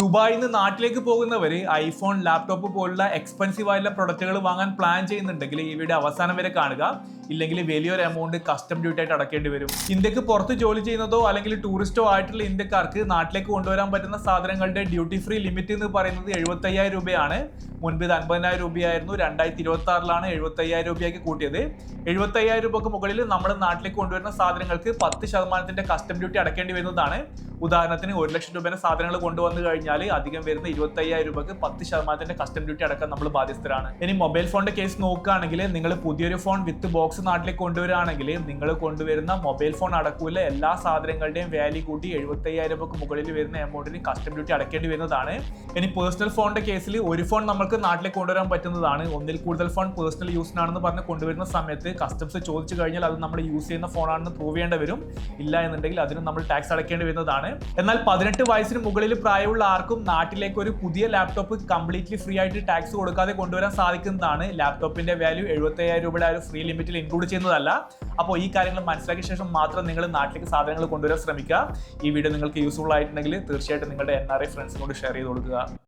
ദുബായിൽ നിന്ന് നാട്ടിലേക്ക് പോകുന്നവർ ഐഫോൺ, ലാപ്ടോപ്പ് പോലുള്ള എക്സ്പെൻസീവ് ആയിട്ടുള്ള പ്രൊഡക്റ്റുകൾ വാങ്ങാൻ പ്ലാൻ ചെയ്യുന്നുണ്ടെങ്കിൽ ഈ വീഡിയോ അവസാനം വരെ കാണുക. ഇല്ലെങ്കിൽ വലിയൊരു എമൗണ്ട് കസ്റ്റം ഡ്യൂട്ടി ആയിട്ട് അടക്കേണ്ടി വരും. ഇന്ത്യക്ക് പുറത്ത് ജോലി ചെയ്യുന്നതോ അല്ലെങ്കിൽ ടൂറിസ്റ്റോ ആയിട്ടുള്ള ഇന്ത്യക്കാർക്ക് നാട്ടിലേക്ക് കൊണ്ടുവരാൻ പറ്റുന്ന സാധനങ്ങളുടെ ഡ്യൂട്ടി ഫ്രീ ലിമിറ്റ് എന്ന് പറയുന്നത് 75,000 രൂപയാണ്. മുൻപ് ഇത് 50,000 രൂപയായിരുന്നു. 2026 75,000 രൂപയാക്കി കൂട്ടിയത്. 75,000 രൂപക്ക് മുകളിൽ നമ്മുടെ നാട്ടിലേക്ക് കൊണ്ടുവരുന്ന സാധനങ്ങൾക്ക് 10% കസ്റ്റം ഡ്യൂട്ടി അടക്കേണ്ടി വരുന്നതാണ്. ഉദാഹരണത്തിന് 1 ലക്ഷം രൂപയുടെ സാധനങ്ങൾ കൊണ്ടുവന്നു കഴിഞ്ഞാൽ അധികം വരുന്ന 25,000 രൂപക്ക് 10% കസ്റ്റം ഡ്യൂട്ടി അടക്കാൻ നമ്മൾ ബാധ്യസ്ഥരാണ്. ഇനി മൊബൈൽ ഫോണിന്റെ കേസ് നോക്കുകയാണെങ്കിൽ നിങ്ങൾ പുതിയൊരു ഫോൺ വിത്ത് ബോക്സ് നാട്ടിലേക്ക് കൊണ്ടുവരികയാണെങ്കിൽ നിങ്ങൾ കൊണ്ടുവരുന്ന മൊബൈൽ ഫോൺ അടക്കൂല എല്ലാ സാധനങ്ങളുടെയും വാല്യൂ കൂട്ടി 75,000 രൂപക്ക് മുകളിൽ വരുന്ന എമൗണ്ടിന് കസ്റ്റം ഡ്യൂട്ടി അടക്കേണ്ടി വരുന്നതാണ്. ഇനി പേഴ്സണൽ ഫോണിന്റെ കേസിൽ ഒരു ഫോൺ നമുക്ക് നാട്ടിലേക്ക് കൊണ്ടുവരാൻ പറ്റുന്നതാണ്. ഒന്നിൽ കൂടുതൽ ഫോൺ പേഴ്സണൽ യൂസിനാണെന്ന് പറഞ്ഞ് കൊണ്ടുവരുന്ന സമയത്ത് കസ്റ്റംസ് ചോദിച്ചു കഴിഞ്ഞാൽ അത് നമ്മൾ യൂസ് ചെയ്യുന്ന ഫോണാണെന്ന് പ്രൂവ് ചെയ്യേണ്ടി വരും. ഇല്ല എന്നുണ്ടെങ്കിൽ അതിന് നമ്മൾ ടാക്സ് അടക്കേണ്ടി വരുന്നതാണ്. എന്നാൽ 18 വയസ്സിന് മുകളിൽ പ്രായമുള്ള ആർക്കും നാട്ടിലേക്ക് ഒരു പുതിയ ലാപ്ടോപ്പ് കംപ്ലീറ്റ്ലി ഫ്രീ ആയിട്ട് ടാക്സ് കൊടുക്കാതെ കൊണ്ടുവരാൻ സാധിക്കുന്നതാണ്. ലാപ്ടോപ്പിന്റെ വാല്യൂ 75,000 രൂപയുടെ ആ ഒരു ഫ്രീ ലിമിറ്റിൽ ഇൻക്ലൂഡ് ചെയ്യുന്നതല്ല. അപ്പോൾ ഈ കാര്യങ്ങൾ മനസ്സിലാക്കിയ ശേഷം മാത്രം നിങ്ങൾ നാട്ടിലേക്ക് സാധനങ്ങൾ കൊണ്ടുവരാൻ ശ്രമിക്കുക. ഈ വീഡിയോ നിങ്ങൾക്ക് യൂസ്ഫുൾ ആയിട്ടുണ്ടെങ്കിൽ തീർച്ചയായിട്ടും നിങ്ങളുടെ NRI ഫ്രണ്ട്സിനോട് ഷെയർ ചെയ്ത് കൊടുക്കുക.